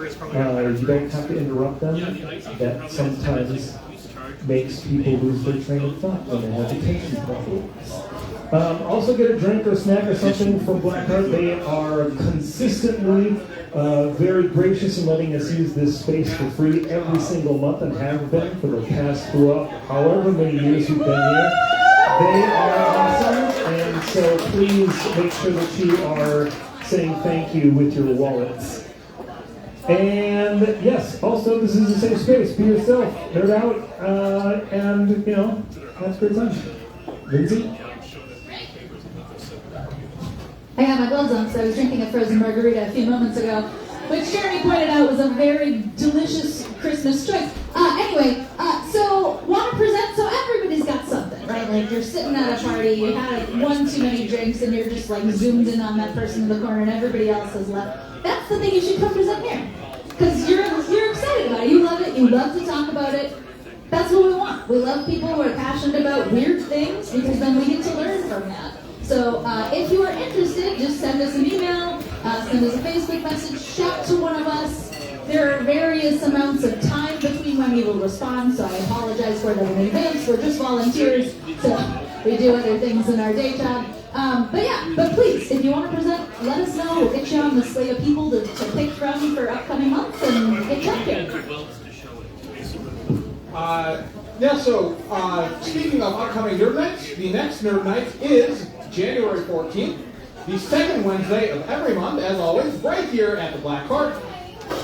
You don't have to interrupt them. That sometimes makes people lose their train of thought when they have attention problems. Also get a drink or snack or something from Blackheart. They are consistently very gracious in letting us use this space for free every single month and have been for the past throughout however many years we've been here. They are awesome, and so please make sure that you are saying thank you with your wallets. And yes, also this is a safe space. Be yourself, nerd out, and have a great time. Lindsay? I got my gloves on because I was drinking a frozen margarita a few moments ago, which Jeremy pointed out was a very delicious Christmas choice. Anyway, so want to present, so everybody's got something, right? Like you're sitting at a party, you had one too many drinks, and you're just like zoomed in on that person in the corner, and everybody else has left. That's the thing you should come present here, because you're excited about it. You love it. You love to talk about it. That's what we want. We love people who are passionate about weird things because then we get to learn from that. So if you are interested, just send us an email, send us a Facebook message, shout to one of us. There are various amounts of time between when we will respond, so I apologize for that in advance. We're just volunteers, so we do other things in our day job. But please, if you want to present, let us know. We'll get you on the slate of people to pick from for upcoming months and get chatting. Speaking of upcoming Nerd Nights, the next Nerd Night is January 14th, the second Wednesday of every month, as always, right here at the Black Heart.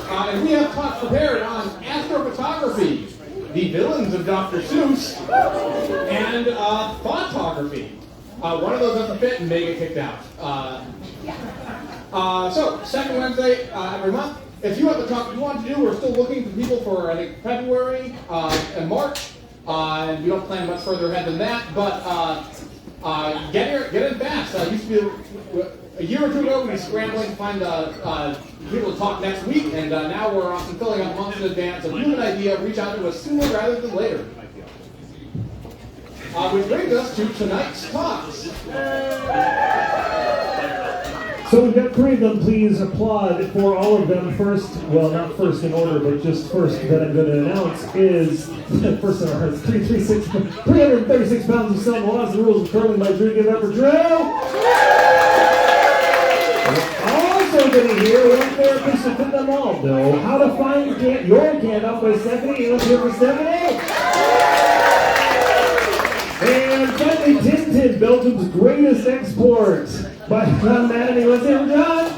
And we have talks prepared on astrophotography, the villains of Dr. Seuss, and photography. One of those doesn't fit and may get kicked out. So, second Wednesday every month. If you have the talk you want to do, we're still looking for people for, I think, February and March. And we don't plan much further ahead than that, but get in fast. Used to be a year or two ago, we'd be scrambling to find people to talk next week, and now we're often filling up months in advance. So if you have an idea, reach out to us sooner rather than later. Which brings us to tonight's talks. So we've got three of them. Please applaud for all of them. First, well, not first in order, but just first that I'm going to announce is first in our hearts, 336 pounds of selling the laws and rules of curling by Drew. Give it up for Drew. Also going to hear one therapist to fit them all know how to find your Gandalf by Stephanie. Let's hear for Stephanie. And finally, Tintin, Belgium's greatest export by John Madden. Let's hear for John.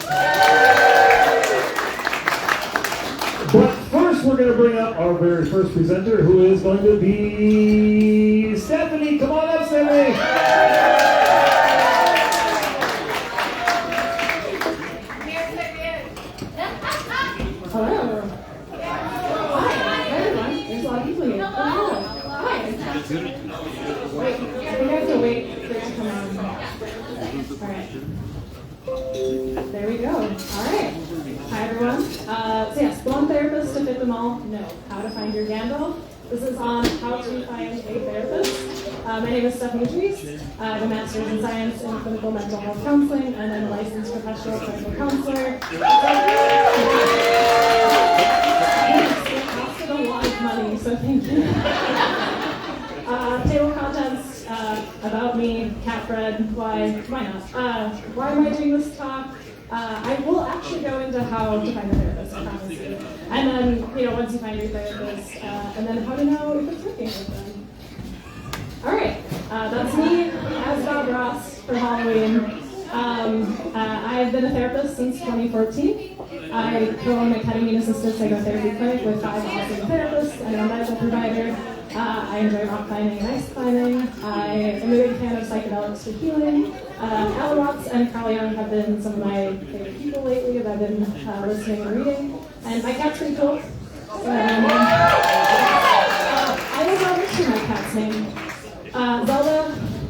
But first, we're going to bring up our very first presenter, who is going to be Stephanie. Come on up, Stephanie. Hello. Hi, everyone. There's a lot of people here. Hi. Wait, you have to wait for it to come on. All right. There we go. All right. Hi, everyone. So yes, one therapist to fit them all. No. How to find your Gandalf. This is on how to find a therapist. My name is Stephanie Treese. I have a master's in science in clinical mental health counseling, and I'm a licensed professional clinical counselor. It costed a lot of money, so thank you. Table of contents about me, cat bread. Why not? Why am I doing this talk? I will actually go into how to find a therapist, I promise you. And then, once you find your therapist, and then how to know if it's working with them. All right, that's me as Bob Ross for Halloween. I've been a therapist since 2014. I co-own a ketamine-assisted psychotherapy clinic with 5 awesome therapists and a medical provider. I enjoy rock climbing and ice climbing. I am a big fan of psychedelics for healing. Alan Watts and Carl Jung have been some of my favorite people lately that I've been listening and reading. And my cat's pretty cool. I will not mention my cat's name. Zelda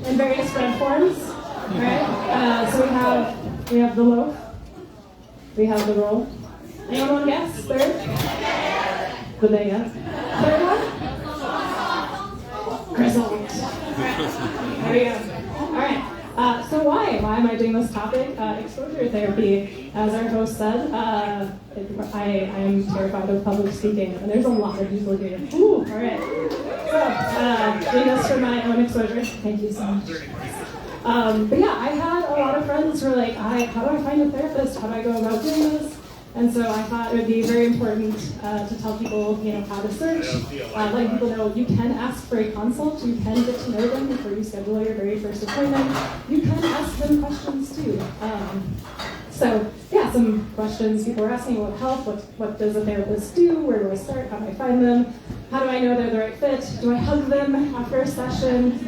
in various red forms. Alright? So we have the loaf. We have the roll. Anyone want to guess? Third? The day, yeah. Third one? Grizzled. There we go. Alright. So why am I doing this topic? Exposure therapy. as our host said, I am terrified of public speaking, and there's a lot of people here. Ooh, all right. So, doing this for my own exposure. Thank you so much. But yeah, I had a lot of friends who were like, how do I find a therapist? How do I go about doing this? And so I thought it would be very important to tell people, how to search, letting people know you can ask for a consult, you can get to know them before you schedule your very first appointment. You can ask them questions too. So yeah, some questions people were asking, what help, what does a therapist do, where do I start, how do I find them, how do I know they're the right fit, do I hug them after a session?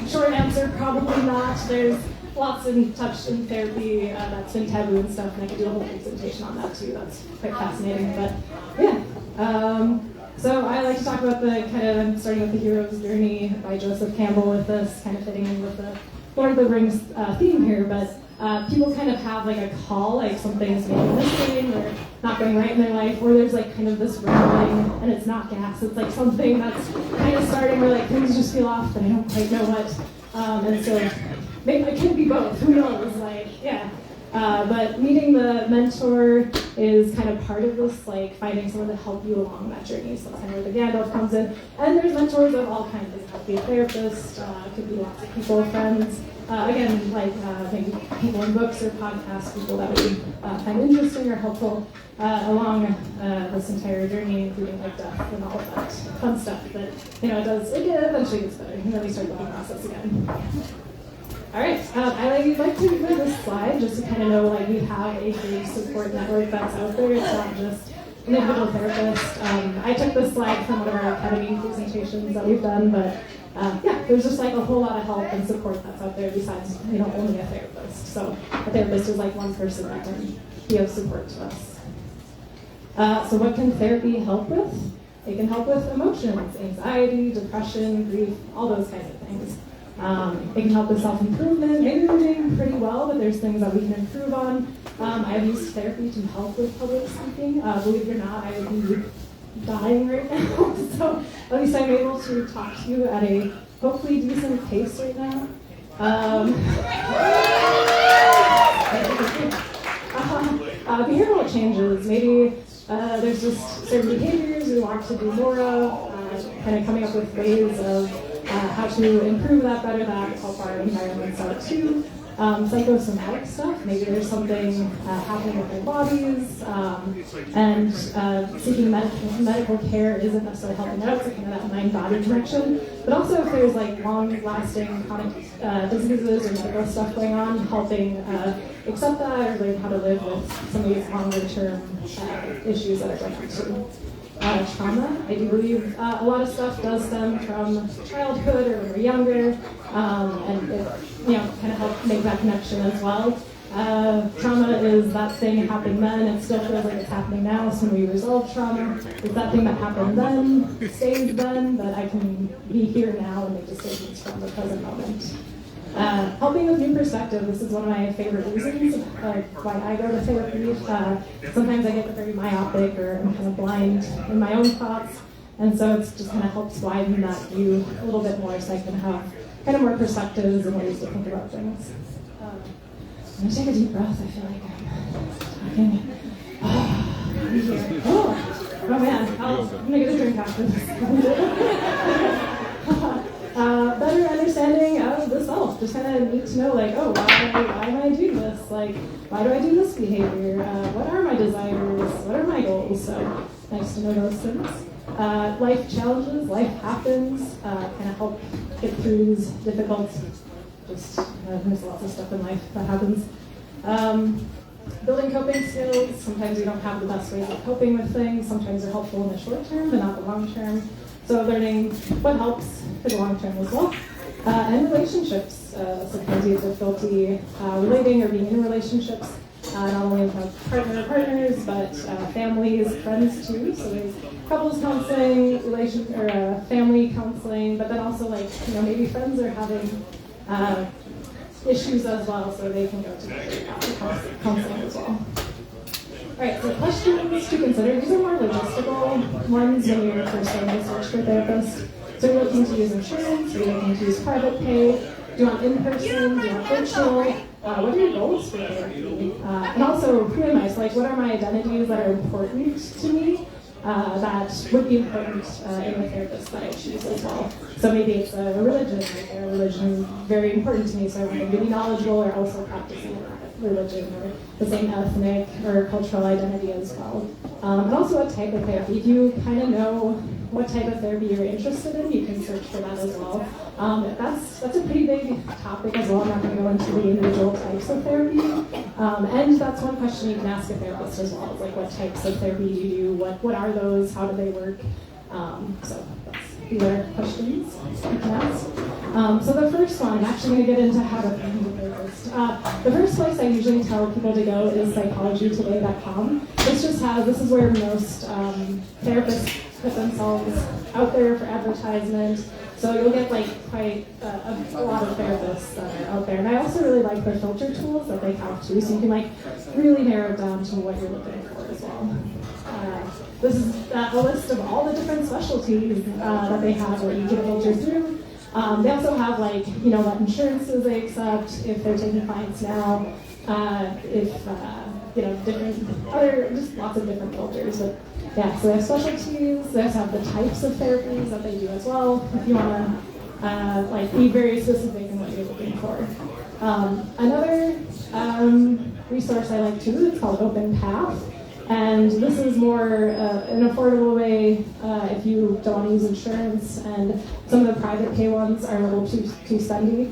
Short answer, probably not. There's lots in touch in therapy that's been taboo and stuff, and I could do a whole presentation on that too. That's quite fascinating. But yeah, so I like to talk about I'm starting with the hero's journey by Joseph Campbell with this, kind of fitting in with the Lord of the Rings theme here. But people kind of have like a call, like something's maybe missing or not going right in their life, or there's like kind of this rumbling, and it's not gas. It's like something that's kind of starting where like things just feel off, but I don't quite know what. And so maybe it could be both, who knows, but meeting the mentor is kind of part of this, like finding someone to help you along that journey. So that's kind of where the Gandalf comes in. And there's mentors of all kinds. It could be a therapist, it could be lots of people, friends. Again, maybe people in books or podcasts, people that we find interesting or helpful along this entire journey, including like death and all of that fun stuff. But it eventually gets better, and then we start the whole process again. All right, I like to read this slide just to kind of know we have a big support network that's out there. It's not just an individual therapist. I took this slide from one of our academy presentations that we've done, but there's just a whole lot of help and support that's out there besides only a therapist. So a therapist is one person that can be of support to us. So what can therapy help with? It can help with emotions, anxiety, depression, grief, all those kinds of things. It can help with self-improvement. Maybe we're doing pretty well, but there's things that we can improve on. I've used therapy to help with public speaking. Believe it or not, I would be dying right now. So at least I'm able to talk to you at a hopefully decent pace right now. Behavioral changes. Maybe there's just certain behaviors we want to do more of, kind of coming up with ways of how to improve that, better that, help our environments out too. Psychosomatic stuff, maybe there's something happening with our bodies, and seeking medical care isn't necessarily helping out, so kind of that mind-body connection. But also if there's long-lasting chronic diseases or medical stuff going on, helping accept that or learn how to live with some of these longer-term issues that are going on too. Trauma. I do believe a lot of stuff does stem from childhood or when we're younger, and it kind of helps make that connection as well. Trauma is that thing happening then, it still feels like it's happening now, so when we resolve trauma, it's that thing that happened then, stays then, but I can be here now and make decisions from the present moment. Helping with new perspective, this is one of my favorite reasons why I go to therapy. Sometimes I get very myopic or I'm kind of blind in my own thoughts, and so it just kind of helps widen that view a little bit more so I can have kind of more perspectives and ways to think about things. I'm going to take a deep breath. I feel like I'm talking. Oh man, I'm going to get a drink after this. Better understanding of the self. Just kind of need to know, why am I doing this? Why do I do this behavior? What are my desires? What are my goals? So nice to know those things. Life challenges, life happens. Kind of help get through these difficult. There's lots of stuff in life that happens. Building coping skills. Sometimes we don't have the best ways of coping with things. Sometimes they're helpful in the short term, but not the long term. So learning what helps for the long term as well. And relationships. Sometimes we have difficulty relating or being in relationships, not only with partners, but families, friends too. So there's couples counseling, family counseling, but then also maybe friends are having issues as well, so they can go to counseling as well. All right, so questions to consider. These are more logistical ones when you're first starting to search for a therapist. So you're looking to use insurance, you're looking to use private pay, do you want in-person, do you want virtual, what are your goals for therapy? And also, who am I? So, like, what are my identities that are important to me? That would be important in the therapist that I choose as well. So maybe it's a religion, like a religion very important to me, so I want to be knowledgeable or also practicing religion or the same ethnic or cultural identity as well. And also what type of therapy. If you kind of know what type of therapy you're interested in, you can search for that as well. That's a pretty big topic as well. I'm not going to go into the individual types of therapy. And that's one question you can ask a therapist as well, is like what types of therapy do you do, what are those, how do they work? So these are questions you can ask. So the first one, I'm actually going to get into how to find a therapist. The first place I usually tell people to go is psychologytoday.com. This is where most therapists put themselves out there for advertisement. So you'll get like quite a lot of therapists that are out there. And I also really like the filter tools that they have too, so you can like really narrow it down to what you're looking for as well. This is a list of all the different specialties that they have that you can filter through. They also have like, what insurances they accept, if they're taking clients now, just lots of different filters. But yeah, so they have specialties, they also have the types of therapies that they do as well, if you want to be very specific in what you're looking for. Another resource I like too, it's called Open Path. And this is more an affordable way if you don't want to use insurance, and some of the private pay ones are a little too spendy.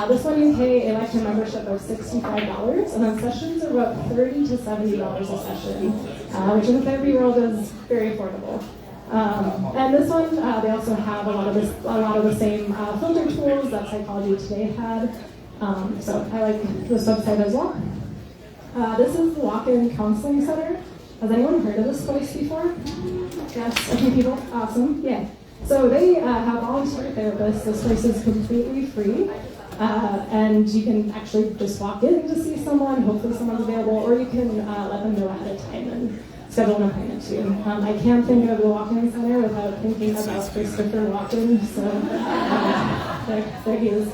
This one you pay a lifetime membership of $65, and then sessions are about $30 to $70 a session, which in the therapy world is very affordable. And this one, they also have a lot of the same filter tools that Psychology Today had. So I like this website as well. This is the Walk-In Counseling Center. Has anyone heard of this place before? Yes, a few people. Awesome. Yeah. So they have volunteer therapists. This place is completely free. And you can actually just walk in to see someone. Hopefully someone's available, or you can let them know ahead of time and schedule an appointment too. I can't think of the Walk-In Center without thinking about Christopher Walken. So there he is.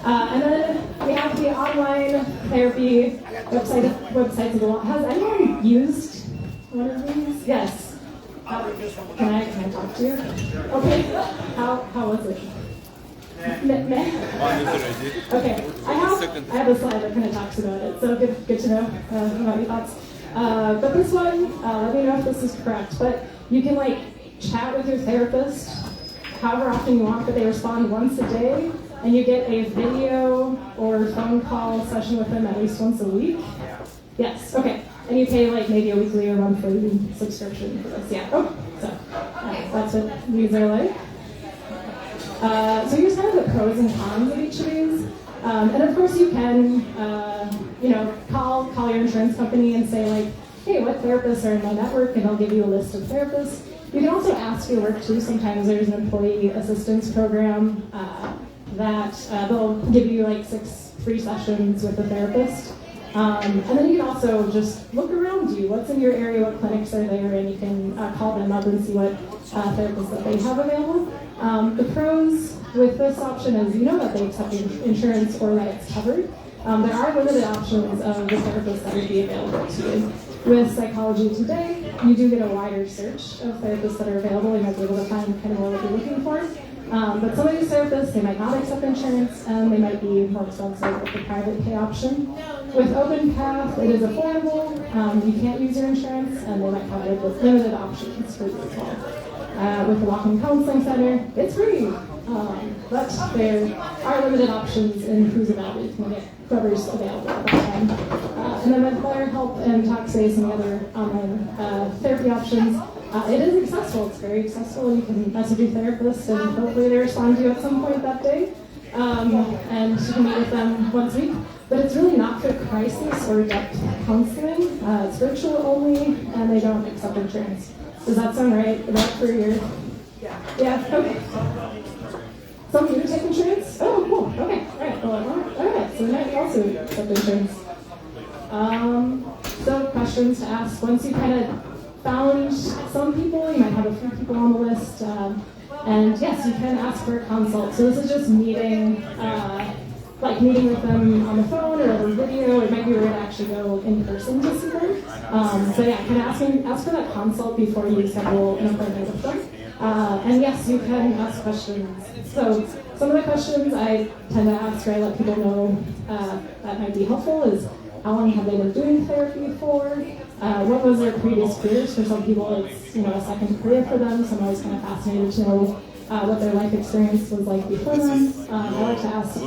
And then we have the online therapy websites as well. Has anyone used one of these? Yes. Can I talk to you? Okay. How was it? Okay. I have a slide that kind of talks about it, so good to know about your thoughts. But this one, let me know if this is correct. But you can chat with your therapist however often you want, but they respond once a day. And you get a video or phone call session with them at least once a week? Yes, okay. And you pay maybe a weekly or monthly subscription for this, yeah. Oh, so that's what these are like. So here's kind of the pros and cons of each of these. And of course you can, call your insurance company and say hey, what therapists are in my network? And they'll give you a list of therapists. You can also ask your work too. Sometimes there's an employee assistance program that they'll give you 6 free sessions with a therapist. And then you can also just look around you. What's in your area, what clinics are there, and you can call them up and see what therapists that they have available. The pros with this option is that they accept insurance or that it's covered. There are limited options of the therapists that would be available to you. With Psychology Today, you do get a wider search of therapists that are available. You might be able to find kind of what you're looking for. But some of these therapists, they might not accept insurance, and they might be more expensive with the private pay option. With Open Path, it is affordable. You can't use your insurance, and they might have limited options for you as well. With the Walk-In Counseling Center, it's free, but there are limited options in who's available. You can get whoever's available at that time. And then with BetterHelp and Talkspace and the other online therapy options, it is accessible. It's very accessible. You can message your therapist, and hopefully they respond to you at some point that day. And you can meet with them once a week. But it's really not for crisis or depth counseling. It's virtual only, and they don't accept insurance. Does that sound right? Is that for your... Yeah? Okay. Some of you take insurance? Oh, cool. Okay. All right. Well, all right. So they might also accept insurance. So questions to ask. Once you kind of found some people, you might have a few people on the list, and yes, you can ask for a consult. So this is just meeting like meeting with them on the phone or over video. It might be rare to actually go in person to see them. So yeah, kind of ask for that consult before you schedule an appointment with them. And yes, you can ask questions. So some of the questions I tend to ask, or I let people know that might be helpful, is how long have they been doing therapy for? What was their previous careers? For some people, it's a second career for them. So I'm always kind of fascinated to know what their life experience was like before them. I like to ask,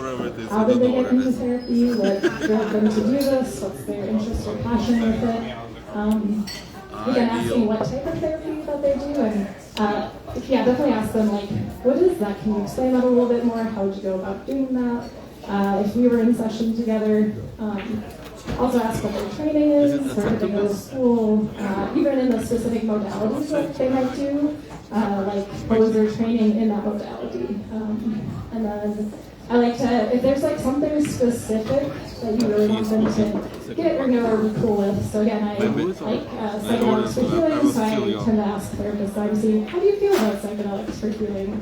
how did they get into therapy? What drove them to do this? What's their interest or passion with it? Again, asking what type of therapy that they do, and definitely ask them, like, what is that? Can you explain that a little bit more? How would you go about doing that? If we were in session together, also ask what their training is, where did they go to school, even in the specific modalities that they might do, like what was their training in that modality. And then I like to, if there's like something specific that you really want them to get or know or be cool with. So again, I like psychedelics for healing, so I tend to ask therapists, obviously, how do you feel about psychedelics for healing?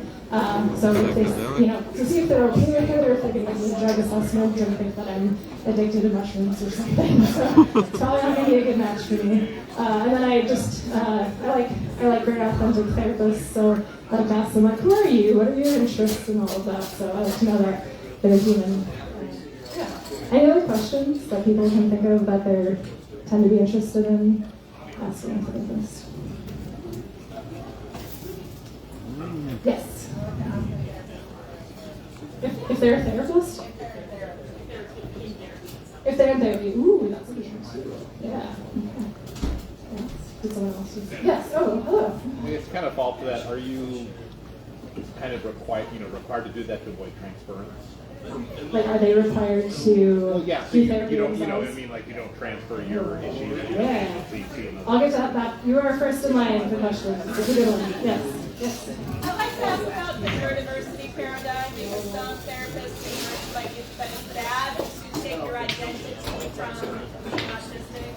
So if they, to see if they're okay with it or if they can give me a drug assessment and think that I'm addicted to mushrooms or something. So it's probably not going to be a good match for me. And then I just, I like very authentic therapists, so I like to ask them, like, who are you? What are your interests and all of that? So I like to know that they're human. Any other questions that people can think of that they tend to be interested in asking a therapist? Yes. If they're a therapist? If they're in therapy, ooh, that's a good one too. Yeah. Okay. Yes. Did someone else do that? Yes. Oh, hello. It's kind of fall to that. Are you kind of required to do that to avoid transference? Like, are they required to so do therapy you don't, themselves? like you don't transfer your issues. Yeah. I'll get to that. You are first in line for questions. It's a good one. Yes. Yes. I'd like to ask about the neurodiversity paradigm, because some therapists think like it's bad to take your identity from being autistic.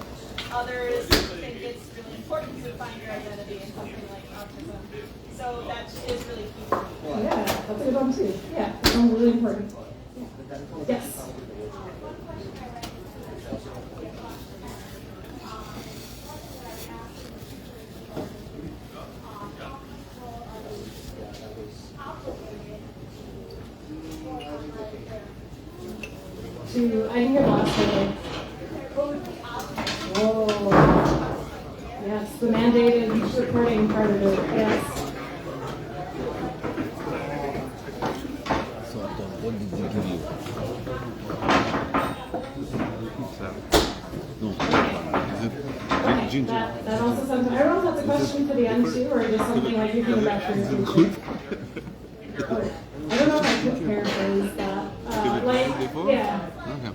Others think it's really important to find your identity in something like autism. So that is really key for me. Yeah, that's a good one too. Yeah, that sounds really important. Yeah. Yes. I didn't hear the last one. Whoa. Yes, the mandated reporting part of it. Yes. So, what did they give you? No, is it ginger? That also sounds. I don't know if that's a question for the end too, or just something like you think about for your future. I don't know if I could paraphrase that. Yeah. Okay.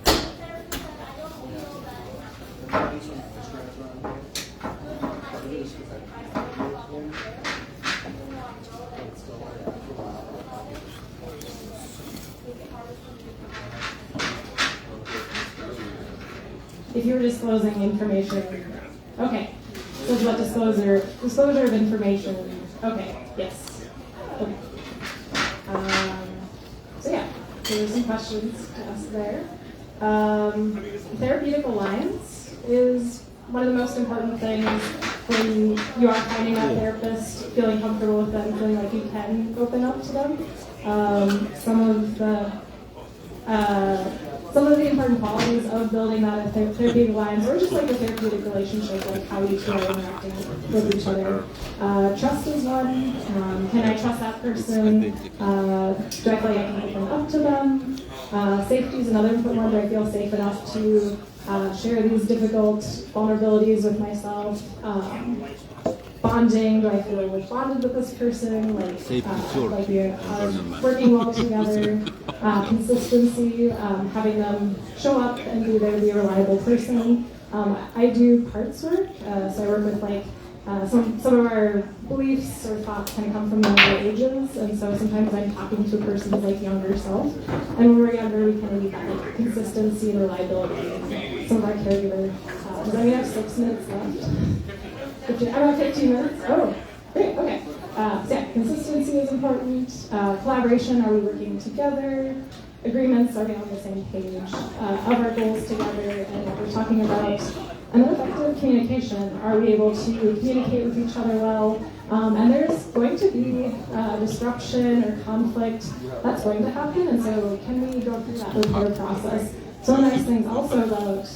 If you were disclosing information, okay. So it's about disclosure of information. Okay, yes. Okay. So yeah, so there's some questions to ask there. Therapeutic alliance is one of the most important things when you are finding that therapist, feeling comfortable with them, feeling like you can open up to them. Some of the important qualities of building that therapeutic alliance, or just like a therapeutic relationship, like how you two are interacting with each other. Trust is one. Can I trust that person? Do I feel like I can open up to them? Safety is another important one. Do I feel safe enough to share these difficult vulnerabilities with myself? Bonding, do I feel bonded with this person? Like we are working well together. Consistency, having them show up and be there to be a reliable person. I do parts work, so I work with like some of our beliefs or thoughts kind of come from younger ages, and so sometimes I'm talking to a person's like younger self, and when we're younger we kind of need that like consistency and reliability. And some of our caregiver, does that mean I have 6 minutes left? I'm at 15 minutes? Oh, great, okay. So yeah, consistency is important. Collaboration, are we working together? agreements? Are we on the same page of our goals together? And we're talking about an effective communication. Are we able to communicate with each other well? And there's going to be disruption or conflict that's going to happen, and so can we go through that repair process? So one of the nice things also about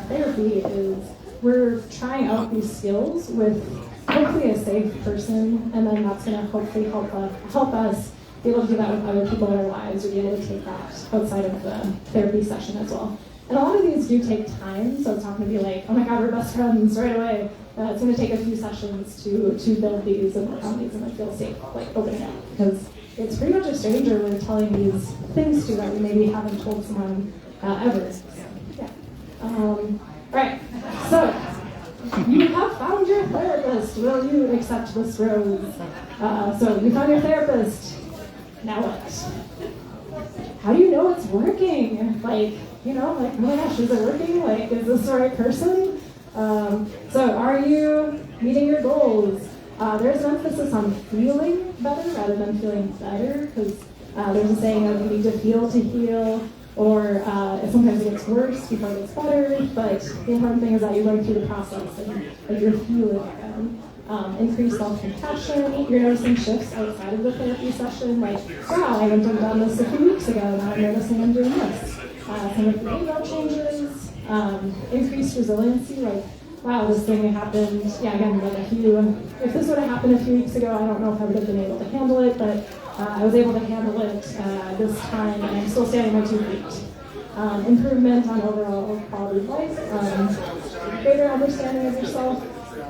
therapy is we're trying out these skills with hopefully a safe person, and then that's going to hopefully help us be able to do that with other people in our lives, or be able to take that outside of the therapy session as well. And a lot of these do take time, so it's not going to be like, oh my god, we're best friends right away. It's going to take a few sessions to build these and work on these and feel safe, like opening up. Because it's pretty much a stranger we're telling these things to that we maybe haven't told someone ever. So, yeah. Right. So, you have found your therapist. Will you accept this rose? So, you found your therapist. Now what? How do you know it's working? Like, oh my gosh, is it working? Like, is this the right person? So are you meeting your goals? There's an emphasis on feeling better rather than feeling better, because there's a saying of you need to feel to heal, or sometimes it gets worse before it gets better, but the important thing is that you're going through the process and you're feeling again. Increased self-compassion. You're noticing shifts outside of the therapy session, like, wow, I went and done this a few weeks ago, now I'm noticing I'm doing this. Some of the behavioral changes, increased resiliency, like, wow, this thing happened, again, like if this would have happened a few weeks ago, I don't know if I would have been able to handle it, but I was able to handle it this time, and I'm still standing on my 2 feet. Improvement on overall quality of life, greater understanding of yourself,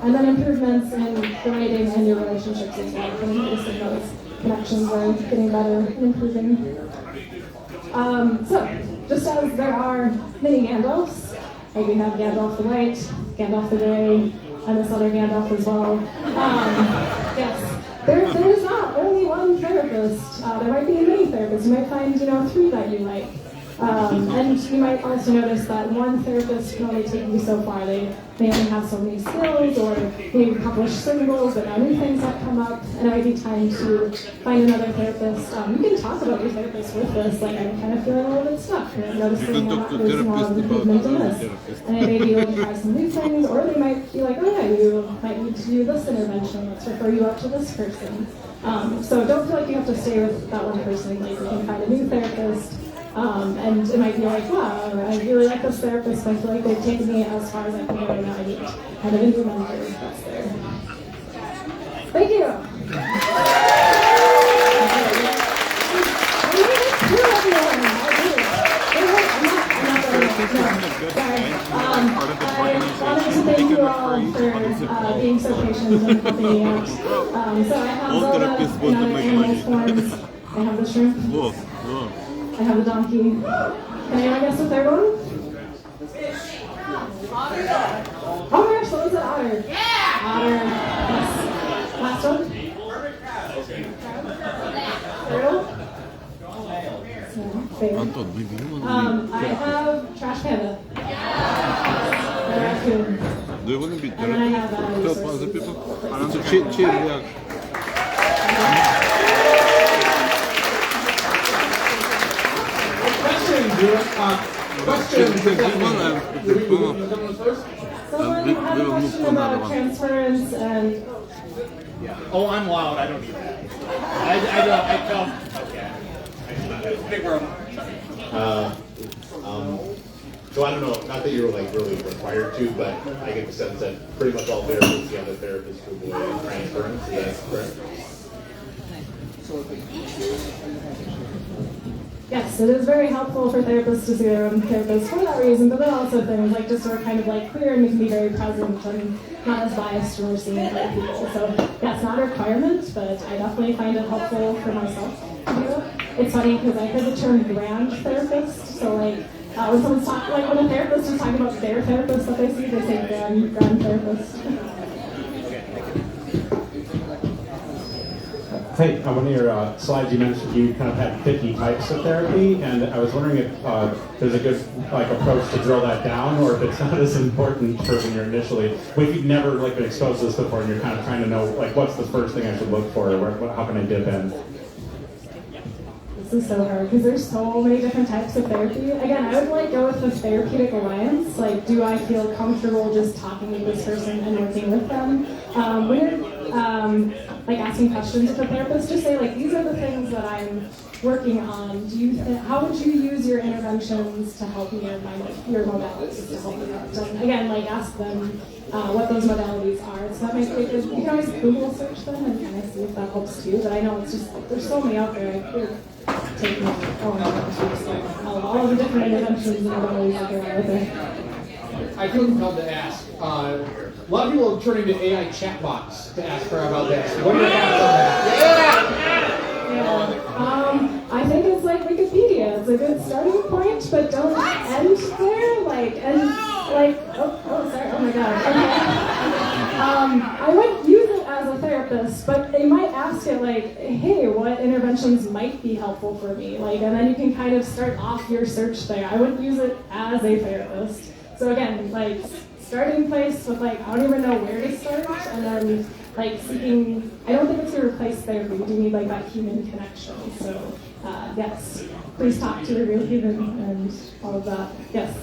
and then improvements in relating and your relationships as well. And noticing those connections are getting better and improving. So, just as there are many Gandalfs, like we have Gandalf the White, Gandalf the Grey, and this other Gandalf as well. Yes, there is not only one therapist. There might be many therapists. You might find, 3 that you like. And you might also notice that one therapist can only take you so far. They only have so many skills, or maybe accomplish certain goals, but now new things that come up, and it might be time to find another therapist. You can talk about your therapist with this, like, I'm kind of feeling a little bit stuck, and I'm noticing I'm not losing a lot of improvement in this. And they may be able to try some new things, or they might be like, oh yeah, you might need to do this intervention, let's refer you up to this person. So don't feel like you have to stay with that one person, like you can find a new therapist. And it might be like, wow, I really like this therapist, but I feel like they've taken me as far as I can go, and now I need kind of implementer that's there. Thank you. I wanted to thank you all for being so patient and helping me out. So I have Zelda in other animal forms. I have the shrimp. I have a donkey. Can anyone guess the third one? Otter. Oh my gosh, what was it? Otter. Yeah! Otter. Yes. Last one? Turtle. I have trash panda. A raccoon. Do you want to be And then I have help other people? Cheers. Questions? Someone had a question about transference and... Oh, I'm loud. I don't need that. I don't. Okay. Big room. So I don't know, not that you're like really required to, but I get the sense that pretty much all therapists, the other therapists will avoid transference. Is that correct? Yes, it is very helpful for therapists to see their own therapists for that reason, but then also things like just sort of kind of like clear and we can be very present and not as biased when we're seeing other people. So that's not a requirement, but I definitely find it helpful for myself to do. It's funny because I heard the term grand therapist, so like when someone's talking, like when a therapist is talking about their therapist that they see, they say grand therapist. Hey, on one of your slides you mentioned you kind of had 50 types of therapy, and I was wondering if there's a good approach to drill that down, or if it's not as important for when you're initially, if you've never been exposed to this before and you're kind of trying to know what's the first thing I should look for, or how can I dip in? This is so hard because there's so many different types of therapy. Again, I would like go with the therapeutic alliance. Like, do I feel comfortable just talking with this person and working with them? When you're like asking questions with a therapist, just say like, these are the things that I'm working on. How would you use your interventions to help me, or your modalities to help me out? And again, like ask them what those modalities are. So that might be good. You can always Google search them and kind of see if that helps too. But I know it's just there's so many out there. Taking all of the different interventions and modalities out there. I feel compelled to ask. A lot of people are turning to AI chatbots to ask her about this. What are your thoughts on that? I think it's like Wikipedia. It's a good starting point, but don't end there. Sorry. Oh my God. Okay. I would use it as a therapist, but they might ask it like, hey, what interventions might be helpful for me? Like, and then you can kind of start off your search there. I would use it as a therapist. So again, like starting place with like, I don't even know where to start, and then like seeking, I don't think it's going to replace therapy. You do need like that human connection. So yes, please talk to a real human and all of that. Yes.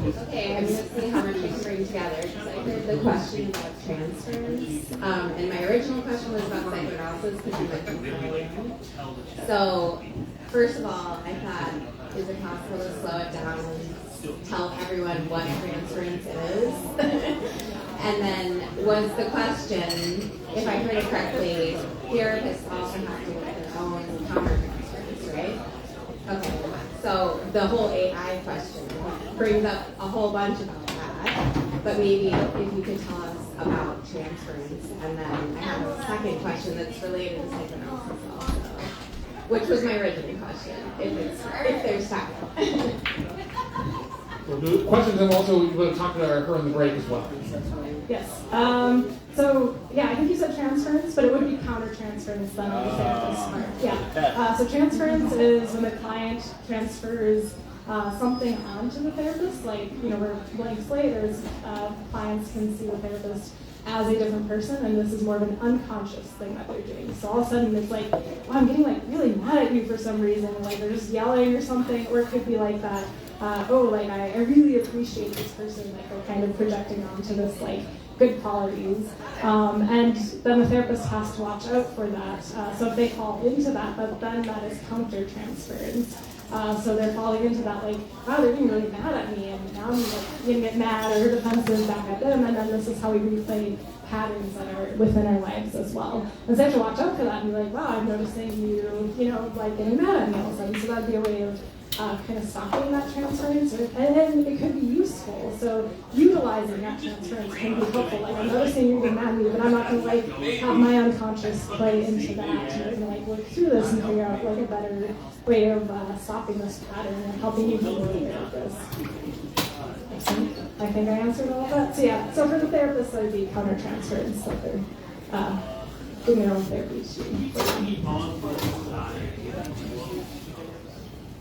Okay, I'm going to see how much we can bring together because I heard the question about transference, and my original question was about psychoanalysis because you mentioned earlier. So, first of all, I thought, is it possible to slow it down and tell everyone what transference is? And then was the question, if I heard it correctly, therapists also have to work their own countertransference, right? Okay, so the whole AI question brings up a whole bunch about that, but maybe if you could tell us about transference, and then I have a second question that's related to psychoanalysis also, which was my original question, if there's time. We'll do questions, and also we're going to talk to her in the break as well. Yes. So yeah, I think you said transference, but it would be countertransference then on the therapist part. Yeah. So transference is when the client transfers something onto the therapist. Like, we're blank slate. Clients can see the therapist as a different person, and this is more of an unconscious thing that they're doing. So all of a sudden it's like, oh, I'm getting like really mad at you for some reason, like they're just yelling or something, or it could be like that. I really appreciate this person, like they're kind of projecting onto this like good qualities, and then the therapist has to watch out for that. So if they fall into that, but then that is counter-transference. So they're falling into that like, wow, they're being really mad at me, and now I'm like going to get mad or defensive back at them, and then this is how we replay patterns that are within our lives as well. And so they have to watch out for that and be like, wow, I'm noticing you, like getting mad at me all of a sudden. So that'd be a way of kind of stopping that transference, and it could be useful. So utilizing that transference can be helpful. Like, I'm noticing you're getting mad at me, but I'm not going to like have my unconscious play into that. And we're going to like work through this and figure out like a better way of stopping this pattern and helping you be more therapist. I think I answered all of that. So yeah, so for the therapist, that would be counter-transference, that they're doing their own therapy too.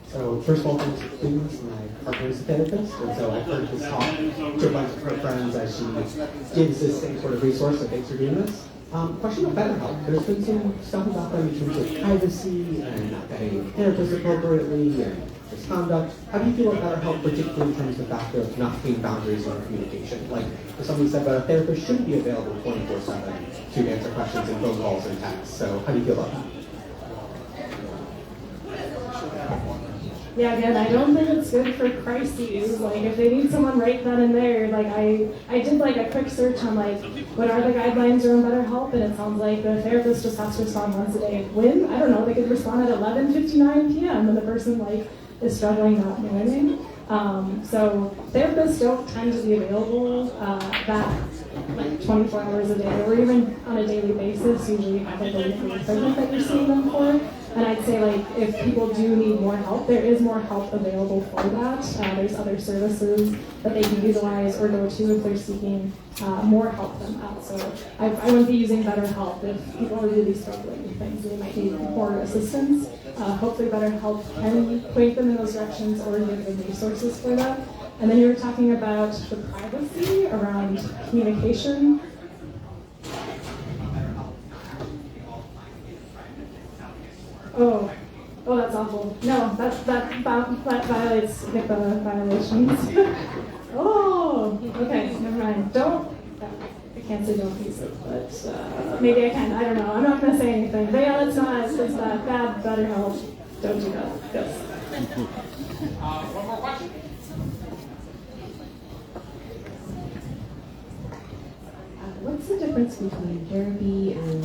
So first of all, thanks for doing this. My partner is a therapist, and so I've heard this talk to a bunch of her friends as she gives this same sort of resource, so thanks for doing this. Question about BetterHelp. There's been some stuff about them in terms of privacy and not vetting therapists appropriately and misconduct. How do you feel about BetterHelp, particularly in terms of the fact of not being boundaries on communication? Like, if somebody said that a therapist shouldn't be available 24/7 to answer questions and phone calls and texts. So how do you feel about that? Yeah, again, I don't think it's good for crises. Like, if they need someone right then and there, like, I did like a quick search on like, what are the guidelines around BetterHelp, and it sounds like the therapist just has to respond once a day. When? I don't know, they could respond at 11:59 p.m. when the person like is struggling, not knowing. So therapists don't tend to be available that like 24 hours a day, or even on a daily basis. Usually you have like a weekly appointment that you're seeing them for. And I'd say, like, if people do need more help, there is more help available for that. There's other services that they can utilize or go to if they're seeking more help than that. So I wouldn't be using BetterHelp if people are really struggling with things. They might need more assistance. Hopefully BetterHelp can point them in those directions or give them resources for that. And then you were talking about the privacy around communication. Oh, that's awful. No, that violates HIPAA violations. Oh, okay, never mind. I can't say don't use it, but maybe I can. I don't know. I'm not going to say anything. But yeah, it's bad, better help. Don't do that. Yes. One more question. What's the difference between therapy and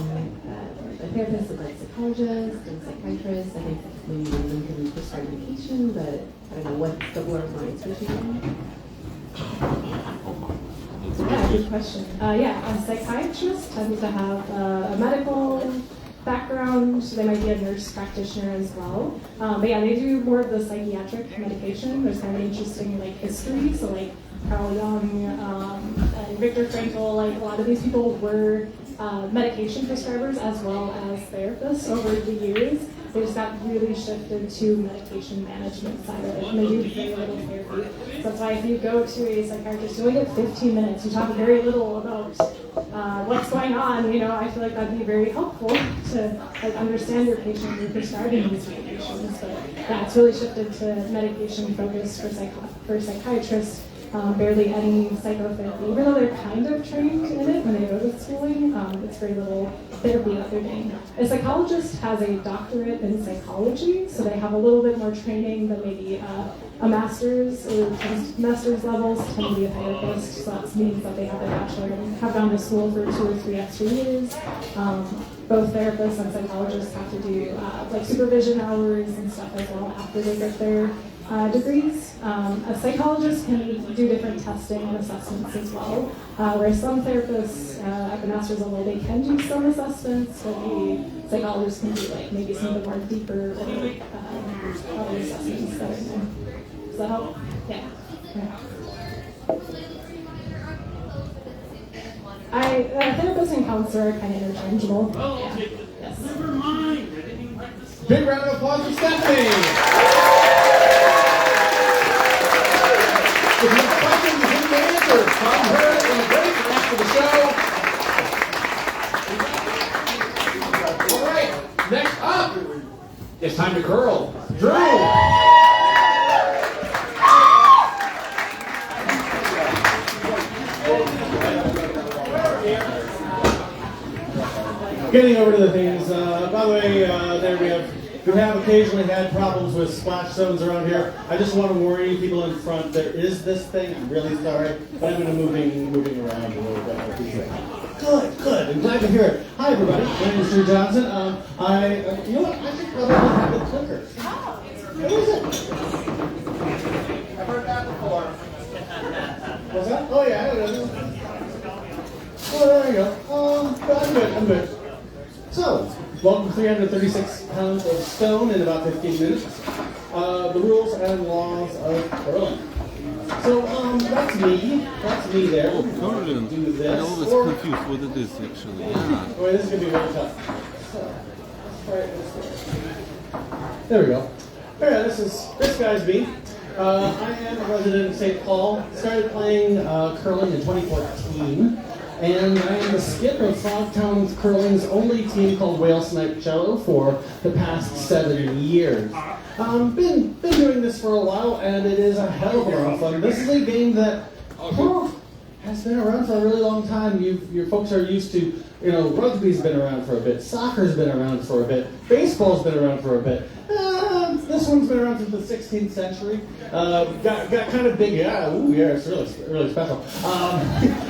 a therapist is like psychologist and psychiatrist? I think maybe one can prescribe medication, but I don't know what's the blurred lines between them. Yeah, good question. A psychiatrist tends to have a medical background. They might be a nurse practitioner as well. But yeah, they do more of the psychiatric medication. There's kind of an interesting history. So Carl Jung and Viktor Frankl, a lot of these people were medication prescribers as well as therapists over the years. They just got really shifted to medication management side of it, and they do very little therapy. So that's why if you go to a psychiatrist, you only get 15 minutes. You talk very little about what's going on. I feel like that'd be very helpful to understand your patient and prescribing these medications. But yeah, it's really shifted to medication focus for psychiatrists. Barely any psychotherapy, even though they're kind of trained in it when they go to schooling. It's very little therapy that they're doing. A psychologist has a doctorate in psychology, so they have a little bit more training than maybe a master's or master's levels tend to be a therapist. So that means that they have a bachelor and have gone to school for 2 or 3 extra years. Both therapists and psychologists have to do supervision hours and stuff as well after they get their degrees. A psychologist can do different testing and assessments as well, whereas some therapists at the master's level, they can do some assessments, but the psychologists can do maybe some of the more deeper other assessments that are in there. Does that help? Yeah. Therapists and counselor are kind of interchangeable. Yeah. Yes. Never mind. Big round of applause for Stephanie. If you have questions you didn't answer, come her in the break after the show. All right, next up, it's time to curl. Drew. Getting over to the things. By the way, there we have occasionally had problems with splash zones around here. I just want to warn you people in front, there is this thing. I'm really sorry, but I'm going to moving around a little bit. Good. I'm glad to hear it. Hi, everybody. My name is Drew Johnson. You know what? I should probably have the clicker. What is it? I've heard that before. What's that? Oh, yeah, I know. Oh, there you go. I'm good. So, welcome to 336 pounds of stone in about 15 minutes. The rules and laws of curling. So, that's me there. Oh, curling. Do this. I'm always confused what it is actually. Yeah. Boy, this is going to be really tough. So, let's try it this way. There we go. Alright, this guy's me. I am a resident of St. Paul. Started playing curling in 2014. And I am the skip of Frogtown Curling's only team called Whale Snipe Cello for the past 7 years. Been doing this for a while, and it is a hell of a lot of fun. This is a game that has been around for a really long time. Your folks are used to, rugby's been around for a bit, soccer's been around for a bit, baseball's been around for a bit. This one's been around since the 16th century. Got kind of big. It's really special.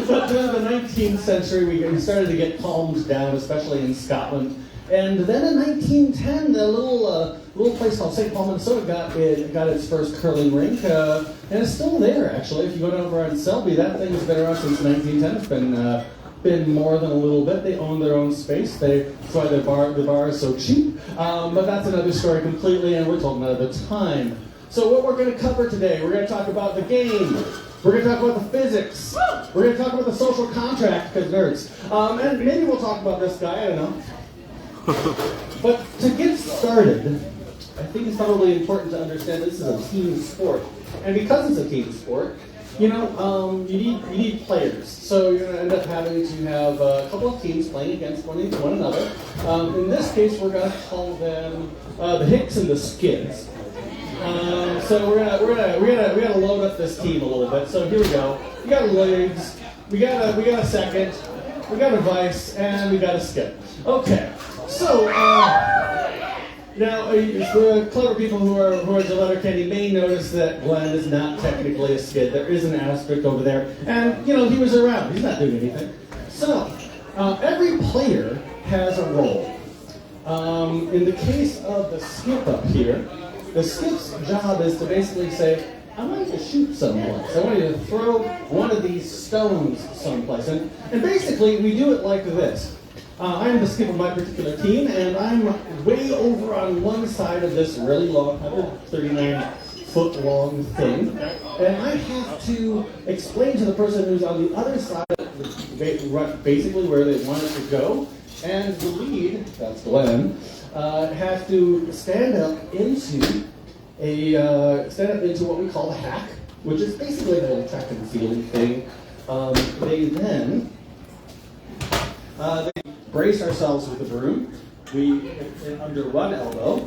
But then in the 19th century, we started to get calmed down, especially in Scotland. And then in 1910, the little place called St. Paul, Minnesota got its first curling rink, and it's still there actually. If you go down over on Selby, that thing's been around since 1910. It's been more than a little bit. They own their own space. That's why the bar is so cheap. But that's another story completely, and we're talking about the time. So what we're going to cover today, we're going to talk about the game. We're going to talk about the physics. We're going to talk about the social contract, because nerds. And maybe we'll talk about this guy, I don't know. But to get started, I think it's probably important to understand this is a team sport. And because it's a team sport, you need players. So you're going to end up having to have a couple of teams playing against one another. In this case, we're going to call them the Hicks and the Skids. So we're gonna load up this team a little bit. So here we go. We got legs. We got a second. We got a vice, and we got a skid. Okay. So now the clever people who are the letter candy may notice that Glenn is not technically a skid. There is an asterisk over there, and he was around. He's not doing anything. So every player has a role. In the case of the skip up here. The skip's job is to basically say, I want you to shoot someplace. I want you to throw one of these stones someplace. And basically, we do it like this. I'm the skip of my particular team, and I'm way over on one side of this really long, 139-foot-long thing. And I have to explain to the person who's on the other side, basically where they want it to go. And the lead, that's Glenn, have to stand up into what we call a hack, which is basically a little track and field thing. They then they brace ourselves with a broom. We under one elbow.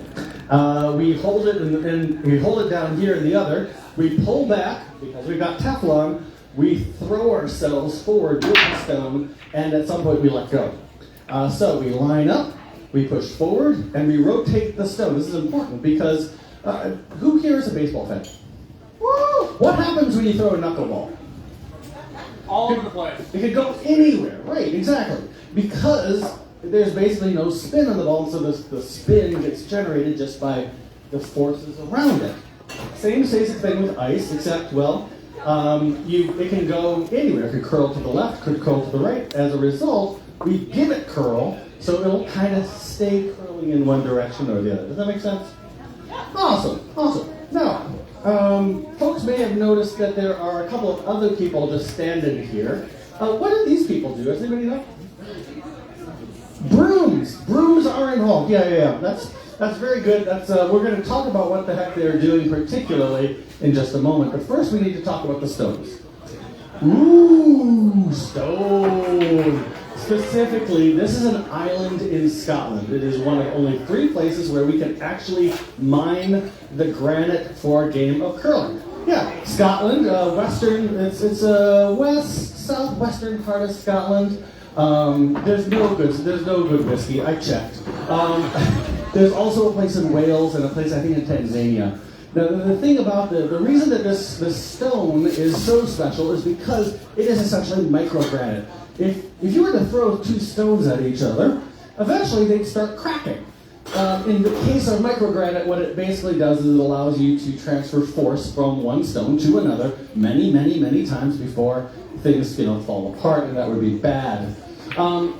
We hold it and we hold it down here in the other. We pull back because we've got Teflon. We throw ourselves forward with the stone, and at some point we let go. So we line up, we push forward, and we rotate the stone. This is important because who here is a baseball fan? Woo! What happens when you throw a knuckleball? All over the place. It could go anywhere, right, exactly. Because there's basically no spin on the ball, so the spin gets generated just by the forces around it. Same basic thing with ice, except, it can go anywhere. It could curl to the left, could curl to the right. As a result, we give it curl, so it'll kind of stay curling in one direction or the other. Does that make sense? Awesome. Now, folks may have noticed that there are a couple of other people just standing here. What do these people do? Does anybody know? Brooms. Brooms are involved. Yeah. That's very good. We're going to talk about what the heck they're doing particularly in just a moment. But first, we need to talk about the stones. Ooh, stone. Specifically, this is an island in Scotland. It is one of only 3 places where we can actually mine the granite for a game of curling. Yeah, Scotland, it's southwestern part of Scotland. There's no good whiskey. I checked. There's also a place in Wales and a place I think in Tanzania. Now, the thing about the reason that this stone is so special is because it is essentially microgranite. If you were to throw 2 stones at each other, eventually they'd start cracking. In the case of microgranite, what it basically does is it allows you to transfer force from one stone to another many times before things fall apart, and that would be bad.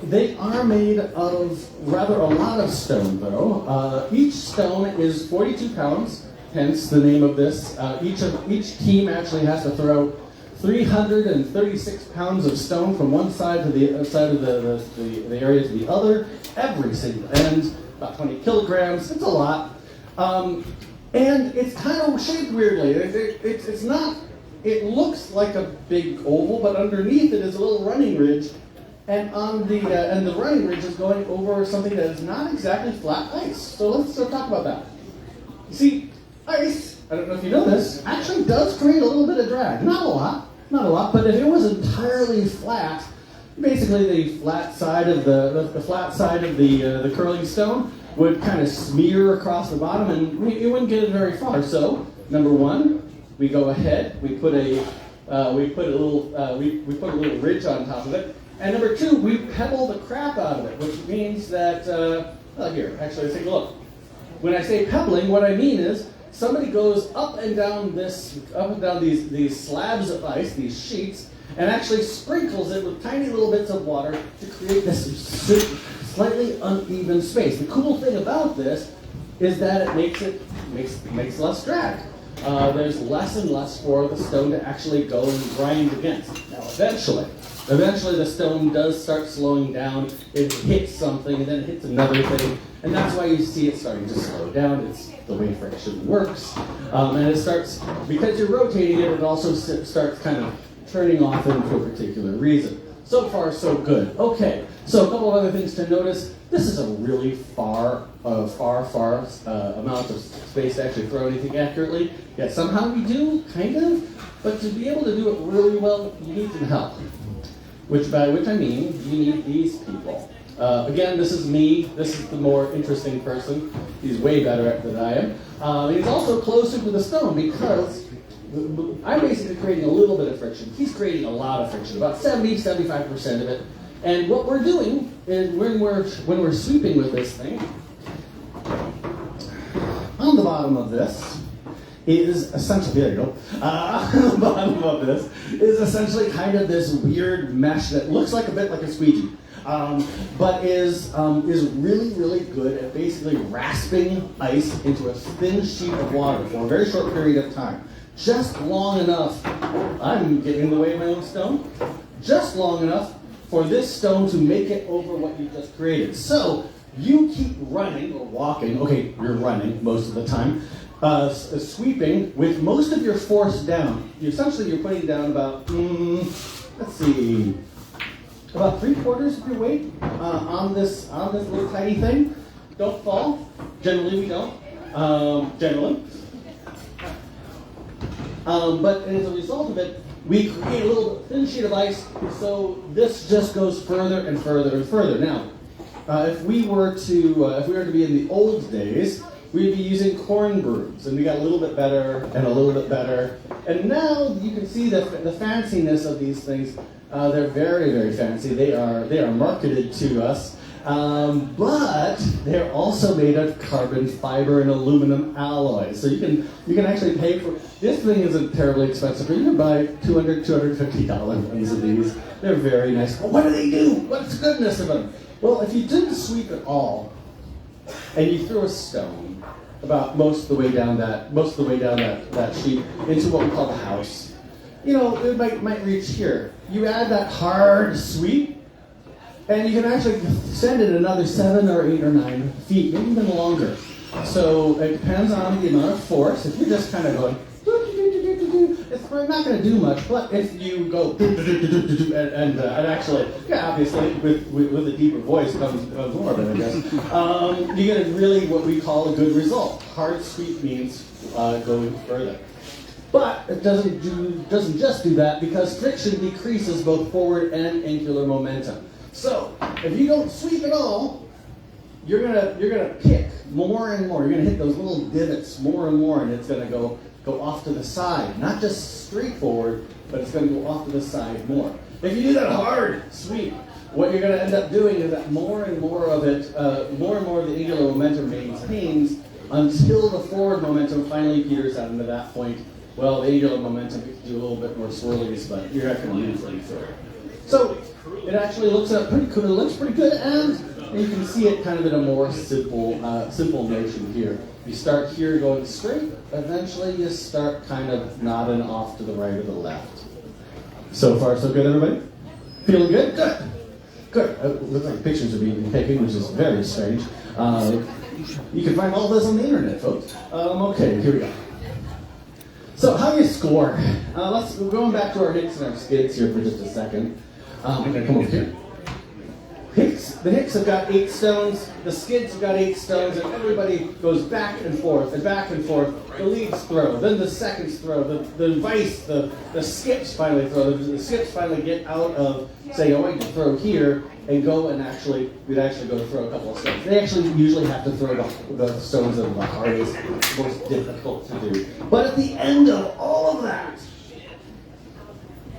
They are made of rather a lot of stone, though. Each stone is 42 pounds, hence the name of this. Each team actually has to throw 336 pounds of stone from one side to the side of the area to the other, every single end, about 20 kilograms. It's a lot. And it's kind of shaped weirdly. It's not, it looks like a big oval, but underneath it is a little running ridge. And the running ridge is going over something that is not exactly flat ice. So let's talk about that. You see, ice, I don't know if you know this, actually does create a little bit of drag. Not a lot, but if it was entirely flat, basically the flat side of the curling stone would kind of smear across the bottom, and you wouldn't get it very far. So, number 1, we go ahead, we put a little ridge on top of it, and number 2, we pebble the crap out of it, which means that here, actually, let's take a look. When I say pebbling, what I mean is somebody goes up and down these slabs of ice, these sheets, and actually sprinkles it with tiny little bits of water to create this slightly uneven space. The cool thing about this is that it makes less drag. There's less and less for the stone to actually go and grind against. Now, Eventually the stone does start slowing down, it hits something, and then it hits another thing, and that's why you see it starting to slow down. It's the way friction works. And it starts, because you're rotating it, it also starts kind of turning off for a particular reason. So far, so good. Okay, so a couple of other things to notice. This is a really far amount of space to actually throw anything accurately. Yet somehow we do, kind of, but to be able to do it really well, you need some help. By which I mean, you need these people. Again, this is me. This is the more interesting person. He's way better at it than I am. He's also closer to the stone because I'm basically creating a little bit of friction. He's creating a lot of friction, about 70-75% of it. And what we're doing is when we're sweeping with this thing, on the bottom of this is essentially, there you go, on the bottom of this is essentially kind of this weird mesh that looks like a bit like a squeegee, but is really, really good at basically rasping ice into a thin sheet of water for a very short period of time. Just long enough, I'm getting in the way of my own stone, just long enough for this stone to make it over what you just created. So you keep running or walking, okay, you're running most of the time, sweeping with most of your force down. Essentially, you're putting down about, let's see, about 3/4 of your weight on this little tiny thing. Don't fall. Generally, we don't. Generally. But as a result of it, we create a little thin sheet of ice, so this just goes further and further and further. Now, if we were to be in the old days, we'd be using corn brooms, and we got a little bit better and a little bit better. And now you can see the fanciness of these things. They're very, very fancy. They are marketed to us, but they're also made of carbon fiber and aluminum alloys. So you can actually pay for. This thing isn't terribly expensive, but you can buy $250 ones of these. They're very nice. Well, what do they do? What's the goodness of them? Well, if you didn't sweep at all, and you threw a stone about most of the way down that sheet into what we call the house, it might reach here. You add that hard sweep, and you can actually send it another 7 or 8 or 9 feet, maybe even longer. So it depends on the amount of force. If you're just kind of going, it's probably not going to do much. But if you go and actually, obviously with a deeper voice comes more of it, I guess. You get really what we call a good result. Hard sweep means going further. But it doesn't just do that, because friction decreases both forward and angular momentum. So if you don't sweep at all, you're gonna kick more and more. You're gonna hit those little divots more and more, and it's gonna go off to the side. Not just straight forward, but it's gonna go off to the side more. If you do that hard sweep, what you're gonna end up doing is that more and more of it, more and more of the angular momentum maintains until the forward momentum finally peters out. And at that point, well, the angular momentum gets to do a little bit more swirlies, but you're not going to lose any further. So it actually looks pretty cool. It looks pretty good, and you can see it kind of in a more simple motion here. You start here going straight. Eventually, you start kind of nodding off to the right or the left. So far, so good, everybody? Feeling good? Good. Good. It looks like pictures are being taken, which is very strange. You can find all this on the internet, folks. Okay, here we go. So how do you score? We're going back to our hicks and our skids here for just a second. I'm going to come over here. The hicks have got 8 stones, the skids have got 8 stones, and everybody goes back and forth and back and forth. The leads throw, then the seconds throw, the vice, the skips finally throw. The skips finally get out of saying, oh, I can throw here, and go and we'd actually go throw a couple of stones. They actually usually have to throw the stones that are the hardest, most difficult to do. But at the end of all of that,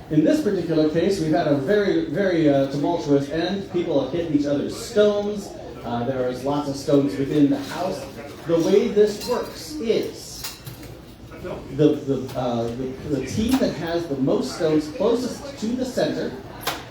in this particular case, we've had a very, very tumultuous end. People have hit each other's stones. There is lots of stones within the house. The way this works is the team that has the most stones closest to the center,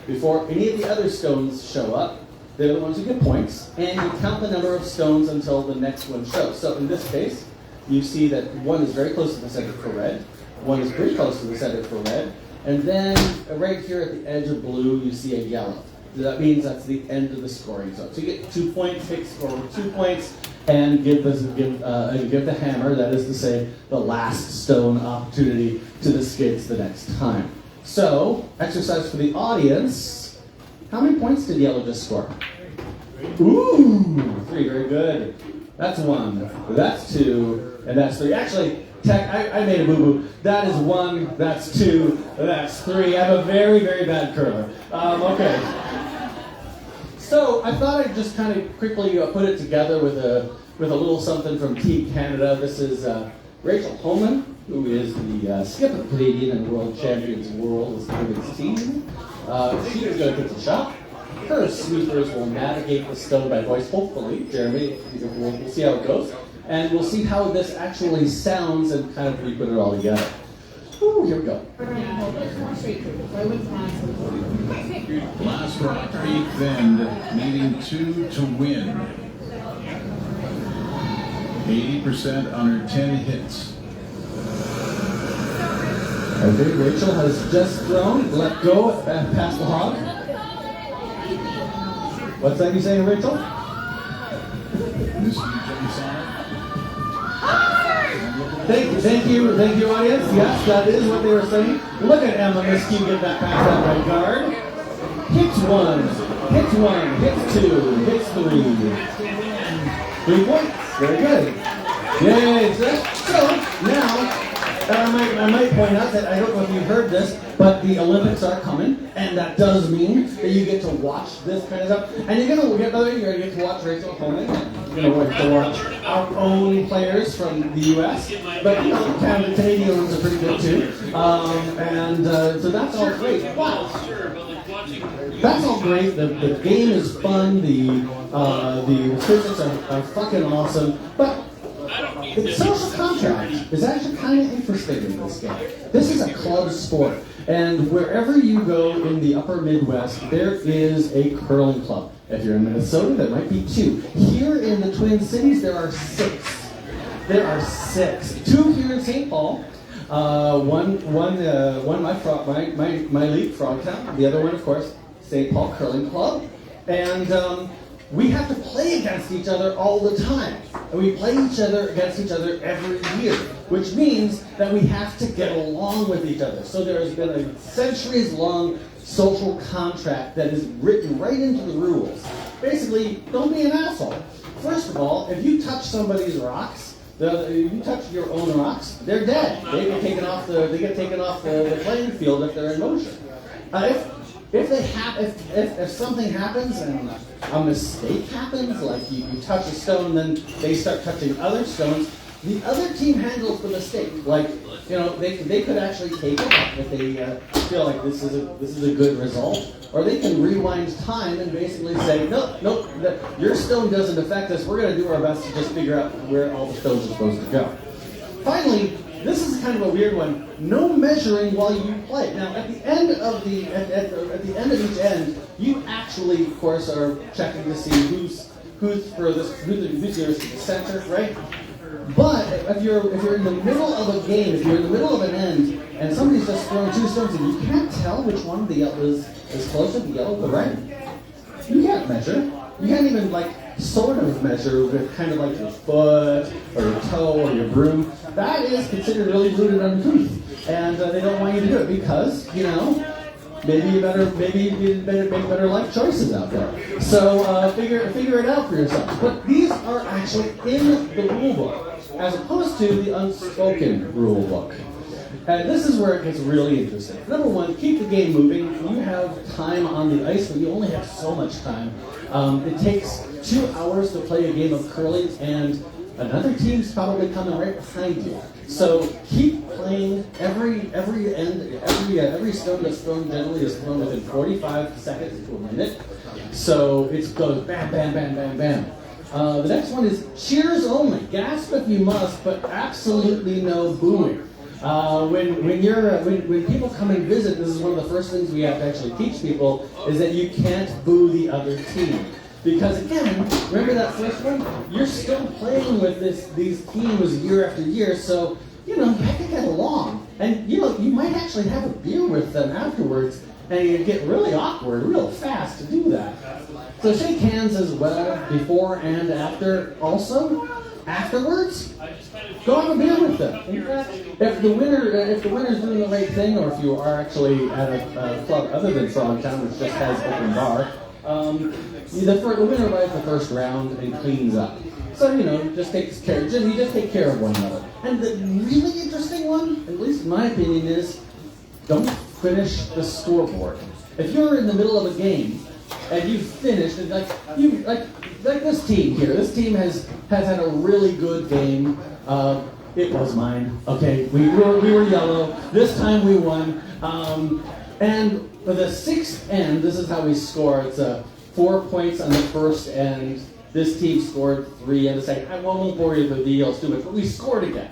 before any of the other stones show up, they're the ones who get points, and you count the number of stones until the next one shows. So in this case, you see that one is very close to the center for red, one is pretty close to the center for red, And then right here at the edge of blue, you see a yellow. That means that's the end of the scoring zone. So you get 2 points, take score with 2 points, and give the hammer, that is to say, the last stone opportunity to the skids the next time. So, exercise for the audience. How many points did yellow just score? Ooh, 3, very good. That's 1, that's 2, and that's 3. Actually, Tech, I made a boo-boo. That is 1, that's 2, that's 3. I'm a very, very bad curler. Okay. So I thought I'd just kind of quickly put it together with a little something from Team Canada. This is Rachel Holman, who is the skip of Canadian and World Champions World Women's team. She is going to take the shot. Her sweepers will navigate the stone by voice, hopefully. Jeremy, we'll see how it goes. And we'll see how this actually sounds and kind of put it all together. Ooh, here we go. Last rock, 8th end, needing 2 to win. 80% on her 10 hits. Okay, Rachel has just thrown, let go, past the hog. What's that you saying, Rachel? This jumps on it. Thank you, audience. Yes, that is what they were saying. Look at Emma Miskew get that pass that right guard. Hits 1, hits 2, hits 3. 3 points. Very good. Yay. So now, I might point out that I don't know if you heard this, but the Olympics are coming, and that does mean that you get to watch this kind of stuff. And you're going to get to watch Rachel Holman. You're going to watch our own players from the U.S., but you know, Canadian ones are pretty good too. So that's all great. Wow. That's all great. The game is fun. The physics are fucking awesome. But the social contract is actually kind of interesting in this game. This is a club sport, and wherever you go in the upper Midwest, there is a curling club. If you're in Minnesota, there might be 2. Here in the Twin Cities, there are 6. There are 6. 2 here in St. Paul. One my league, Frogtown. The other one, of course, St. Paul Curling Club. And we have to play against each other all the time. And we play against each other every year, which means that we have to get along with each other. So there has been a centuries-long social contract that is written right into the rules. Basically, don't be an asshole. First of all, if you touch somebody's rocks, if you touch your own rocks, they're dead. They get taken off the playing field if they're in motion. If something happens and a mistake happens, like you touch a stone, then they start touching other stones, the other team handles the mistake. Like, you know, they could actually take it if they feel like this is a good result, or they can rewind time and basically say, nope, your stone doesn't affect us. We're going to do our best to just figure out where all the stones are supposed to go. Finally, this is kind of a weird one. No measuring while you play. Now, at the end of each end, you actually, of course, are checking to see who's nearest to the center, right? But if you're in the middle of a game, if you're in the middle of an end, and somebody's just throwing 2 stones, and you can't tell which one the yellow is closer, the yellow or the red, you can't measure. You can't even sort of measure with kind of like your foot or your toe or your broom. That is considered really rude and uncouth, and they don't want you to do it because, you know, maybe you better make better life choices out there. So figure it out for yourself. But these are actually in the rule book, as opposed to the unspoken rule book. And this is where it gets really interesting. Number 1, keep the game moving. You have time on the ice, but you only have so much time. It takes 2 hours to play a game of curling, and another team's probably coming right behind you. So keep playing. Every stone that's thrown generally is thrown within 45 seconds to a minute. So it goes bam, bam, bam, bam, bam. The next one is cheers only. Gasp if you must, but absolutely no booing. When people come and visit, this is one of the first things we have to actually teach people, is that you can't boo the other team. Because again, remember that first one? You're still playing with these teams year after year, so you know, you have to get along. And you know, you might actually have a beer with them afterwards, and you get really awkward real fast to do that. So shake hands as well before and after. Also, afterwards, go have a beer with them. In fact, if the winner's doing the right thing, or if you are actually at a club other than Frogtown, which just has open bar, the winner rides the first round and cleans up. So you know, just take care of one another. And the really interesting one, at least in my opinion, is don't finish the scoreboard. If you're in the middle of a game and you've finished, and like this team here, this team has had a really good game. It was mine. Okay, we were yellow. This time we won. And for the sixth end, this is how we score. It's 4 points on the first end. This team scored 3 on the second. I won't bore you with the details too much, but we scored again.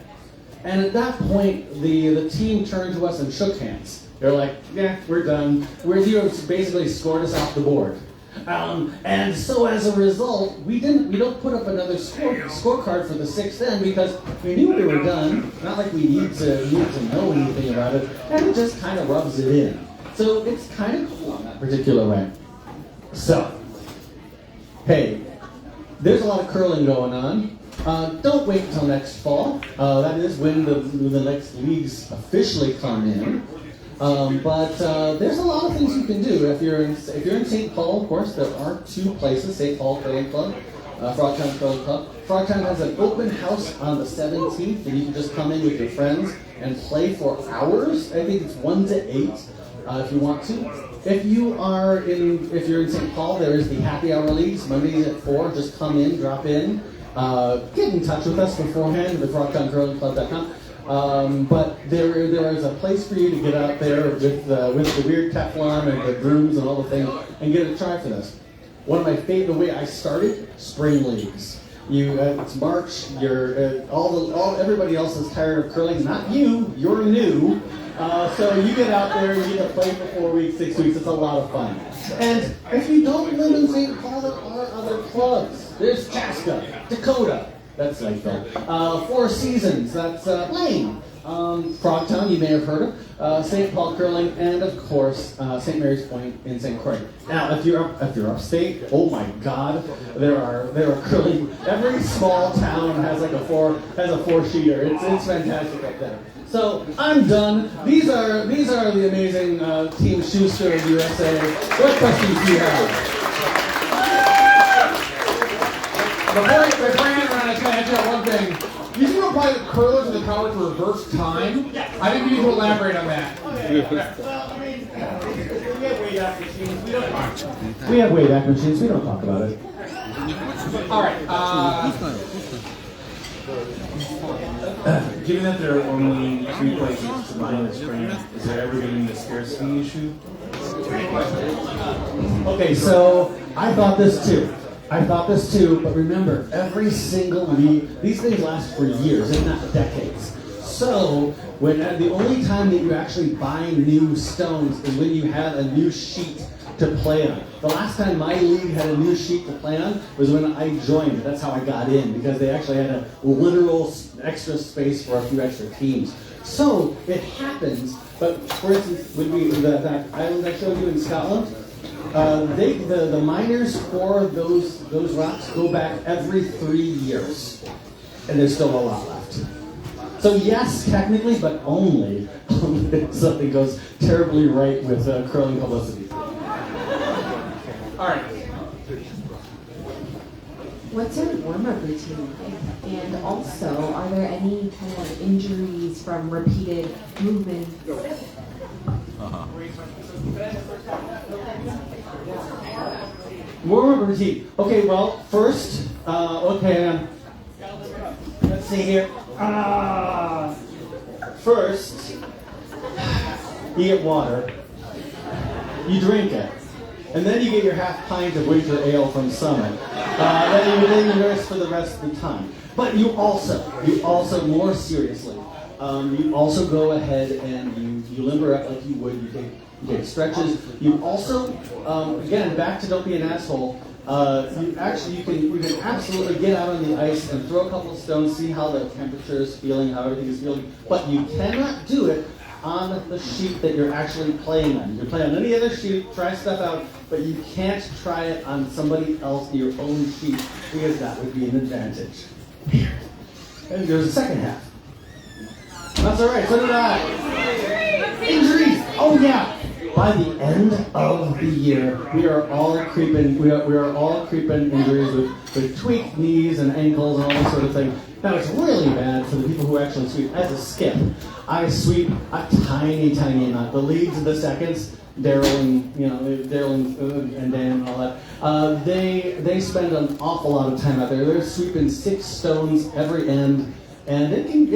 And at that point, the team turned to us and shook hands. They're like, yeah, we're done. You basically scored us off the board. And so as a result, we don't put up another scorecard for the sixth end because we knew we were done. Not like we need to know anything about it, and it just kind of rubs it in. So it's kind of cool in that particular way. So, hey, there's a lot of curling going on. Don't wait until next fall. That is when the next leagues officially come in. But there's a lot of things you can do. If you're in St. Paul, of course, there are 2 places: St. Paul Curling Club, Frogtown Curling Club. Frogtown has an open house on the 17th, and you can just come in with your friends and play for hours. I think it's 1 to 8 if you want to. If you're in St. Paul, there is the happy hour leagues Mondays at 4. Just come in, drop in, get in touch with us beforehand at frogtowncurlingclub.com. But there is a place for you to get out there with the weird Teflon and the brooms and all the things and get a try for this. One of my favorite, the way I started, spring leagues. It's March. Everybody else is tired of curling. Not you. You're new. So you get out there and you get to play for 4 weeks, 6 weeks. It's a lot of fun. And if you don't live in St. Paul, there are other clubs. There's Chaska, Dakota. That's Lakeville. Four Seasons. That's Lane. Frogtown, you may have heard of. St. Paul Curling, and of course St. Mary's Point in St. Croix. Now, if you're upstate, oh my God, there are curling. Every small town has like a 4-sheeter. It's fantastic up there. So I'm done. These are the amazing Team Schuster of USA. What questions do you have? Before I end, I just want to answer one thing. You see what apply the curlers in the tower to reverse time? I think you need to elaborate on that. Well, I mean, we have weight back machines. We have weight back machines. We don't talk about it. All right. Given that there are only 3 places to buy this brand, is there ever going to be a scarcity issue? Okay, so I thought this too, but remember, every single league, these things last for years, if not decades. So, the only time that you actually buy new stones is when you have a new sheet to play on. The last time my league had a new sheet to play on was when I joined. That's how I got in, because they actually had a literal extra space for a few extra teams. So, it happens, but for instance, that island I showed you in Scotland, the minors for those rocks go back every 3 years, and there's still a lot left. So yes, technically, but only if something goes terribly right with curling publicity. All right. What's your warm-up routine like? And also, are there any kind of injuries from repeated movements? Warm-up routine. Okay, well, first, let's see here. First, you get water, you drink it, and then you get your half pint of winter ale from Summit. Then you nurse for the rest of the time. But you also, more seriously, you also go ahead and you limber up like you would. You take stretches. You also, again, back to don't be an asshole. You can absolutely get out on the ice and throw a couple of stones, see how the temperature is feeling, how everything is feeling. But you cannot do it on the sheet that you're actually playing on. You can play on any other sheet, try stuff out, but you can't try it on somebody else, your own sheet, because that would be an advantage. And there's a second half. That's all right, so did I. Injuries! Oh yeah! By the end of the year, we are all creeping injuries with tweaked knees and ankles and all this sort of thing. Now it's really bad for the people who actually sweep. As a skip, I sweep a tiny amount. The leads of the seconds, Daryl and Dan and all that, they spend an awful lot of time out there. They're sweeping 6 stones every end, and it can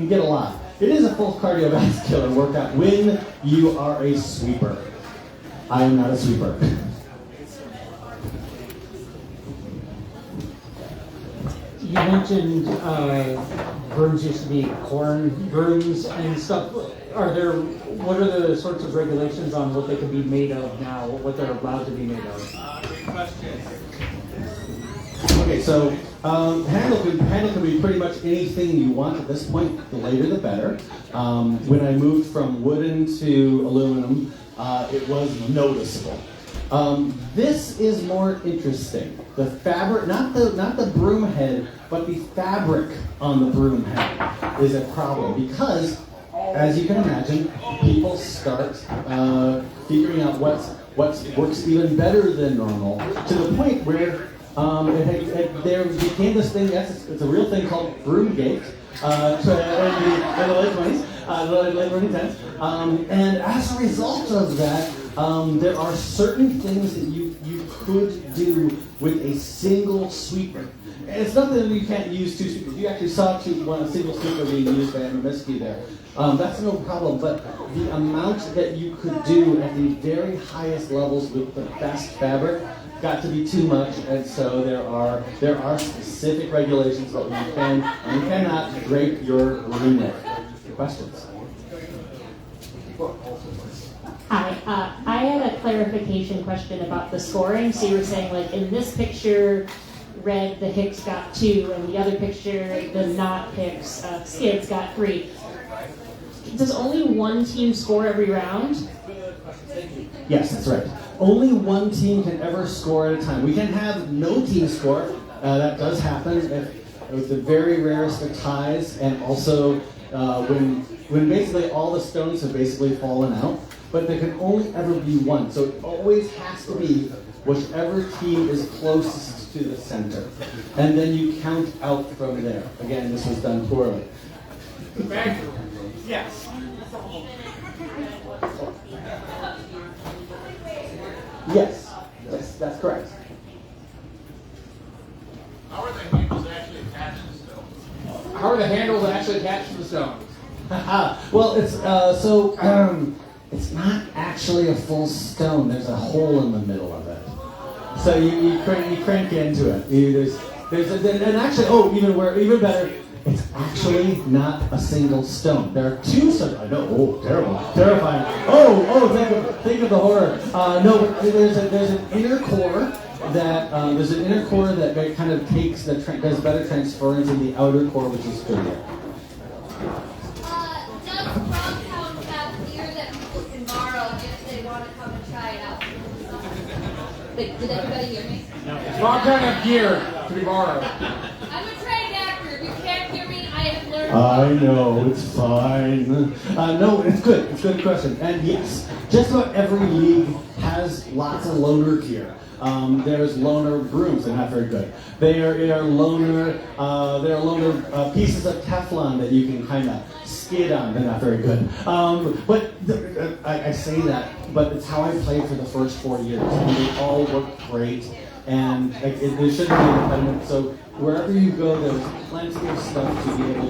get a lot. It is a full cardiovascular workout when you are a sweeper. I am not a sweeper. You mentioned brooms used to be corn brooms and stuff. What are the sorts of regulations on what they can be made of now, what they're allowed to be made of? Good question. Okay, so handle can be pretty much anything you want at this point. The later the better. When I moved from wooden to aluminum, it was noticeable. This is more interesting. The fabric, not the broom head, but the fabric on the broom head is a problem because, as you can imagine, people start figuring out what works even better than normal to the point where there became this thing. Yes, it's a real thing called Broomgate in the late 20s, late 2010s, and as a result of that, there are certain things that you could do with a single sweeper. And it's not that you can't use 2 sweepers. You actually saw a single sweeper being used by Misky there. That's no problem, but the amount that you could do at the very highest levels with the best fabric got to be too much, and so there are specific regulations that you can and cannot drape your room with. Questions? Hi, I had a clarification question about the scoring. So you were saying, like, in this picture, red, the Hicks got 2, and the other picture, the not Hicks, Skids got 3. Does only one team score every round? Yes, that's right. Only one team can ever score at a time. We can have no team score. That does happen with the very rarest of ties, and also when basically all the stones have basically fallen out. But there can only ever be one. So it always has to be whichever team is closest to the center. And then you count out from there. Again, this was done poorly. Yes. Yes, that's correct. How are the handles actually attached to the stone? How are the handles actually attached to the stone? Well, it's not actually a full stone. There's a hole in the middle of it. So you crank into it. And actually, even better, it's actually not a single stone. There are 2 such. I know. Oh, terrible, terrifying. Think of the horror. No, but there's an inner core that kind of does better transference in the outer core, which is sturdier. Does Frogtown have gear that people can borrow if they want to come and try it out? Did everybody hear me? Frogtown have gear to be borrowed. I'm a trained actor. If you can't hear me, I have learned. I know, it's fine. No, it's good. It's a good question. And yes, just about every league has lots of loaner gear. There's loaner brooms. They're not very good. There are loaner pieces of Teflon that you can kind of skid on. They're not very good. I say that, but it's how I played for the first 4 years, and they all work great. And there shouldn't be an impediment. So wherever you go, there's plenty of stuff to be able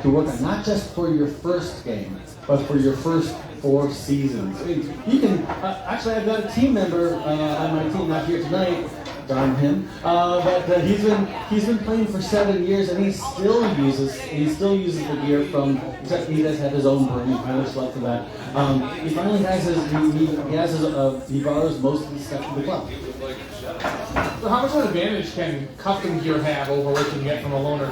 to work on. Not just for your first game, but for your first 4 seasons. I mean, you can actually. I've got a team member on my team, not here tonight. Darn him! But he's been playing for 7 years, and he still uses the gear from. Except he does have his own broom. He kind of slept for that. He finally has he borrows most of the stuff from the club. So how much of an advantage can custom gear have over what you can get from a loaner?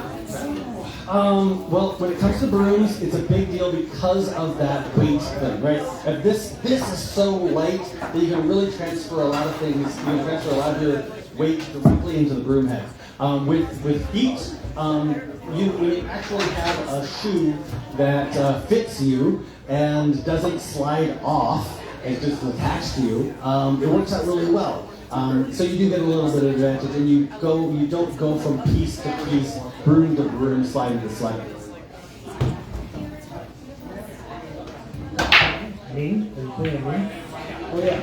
Well, when it comes to brooms, it's a big deal because of that weight thing, right? If this is so light that you can really transfer a lot of things. You can transfer a lot of your weight directly into the broom head. With feet, you actually have a shoe that fits you and doesn't slide off. It's just attached to you. It works out really well. So you do get a little bit of advantage, and you don't go from piece to piece, broom to broom, slide to slide. Me? Are you playing me? Oh yeah.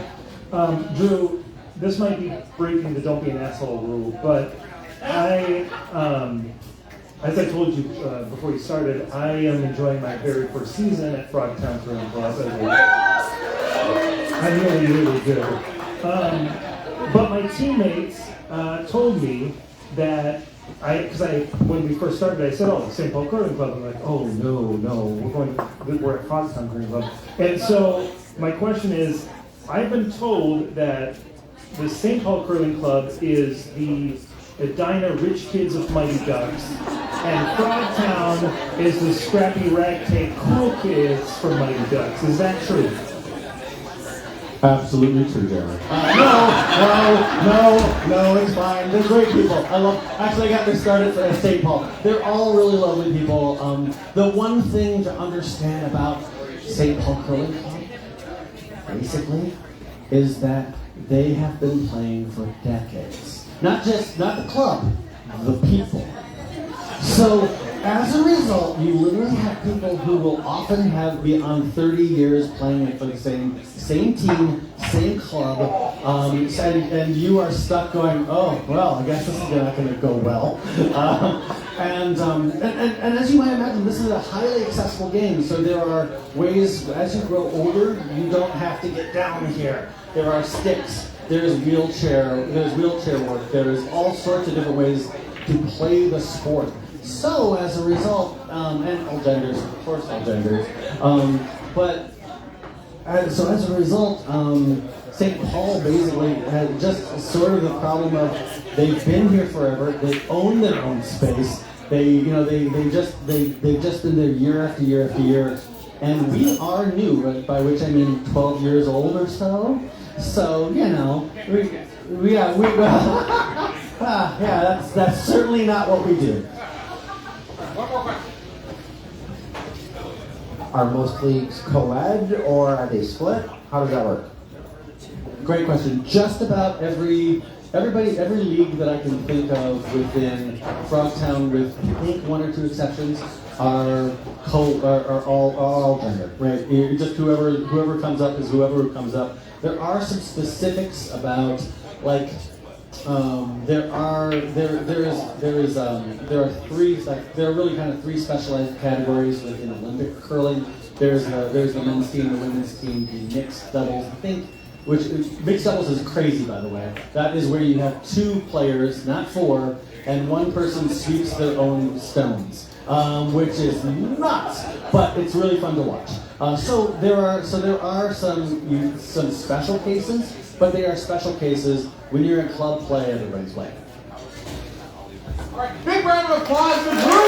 Drew, this might be breaking the don't be an asshole rule, but I, as I told you before you started, I am enjoying my very first season at Frogtown Curling Club. I'm really, really good. But my teammates told me that when we first started, I said, "Oh, St. Paul Curling Club." I'm like, "Oh no, we're at Frogtown Curling Club." And so my question is, I've been told that the St. Paul Curling Club is the Edina rich kids of Mighty Ducks, and Frogtown is the scrappy ragtag cool kids from Mighty Ducks. Is that true? Absolutely true, Jeremy. No, it's fine. They're great people. Actually, I got this started at St. Paul. They're all really lovely people. The one thing to understand about St. Paul Curling Club, basically, is that they have been playing for decades. Not the club, the people. So, as a result, you literally have people who will often be on 30 years playing for the same team, same club, and you are stuck going, oh, well, I guess this is not going to go well. And as you might imagine, this is a highly accessible game, so there are ways, as you grow older, you don't have to get down here. There are sticks, there's wheelchair work, there's all sorts of different ways to play the sport. So as a result, and all genders, of course all genders, so as a result, St. Paul basically had just sort of the problem of they've been here forever, they own their own space, they've just been there year after year after year, and we are new, by which I mean 12 years old or so. So that's certainly not what we do. One more question. Are most leagues co-ed or are they split? How does that work? Great question. Just about every league that I can think of within Frogtown, with I think one or two exceptions, are all gender. Right? Just whoever comes up is whoever comes up. There are some specifics about like. There are really kind of three specialized categories within Olympic curling. There's the men's team, the women's team, the mixed doubles. I think mixed doubles is crazy, by the way. That is where you have two players, not four, and one person sweeps their own stones, which is nuts, but it's really fun to watch. So there are some special cases. But they are special cases. When you're in club play, everybody's playing. All right, big round of applause for Drew.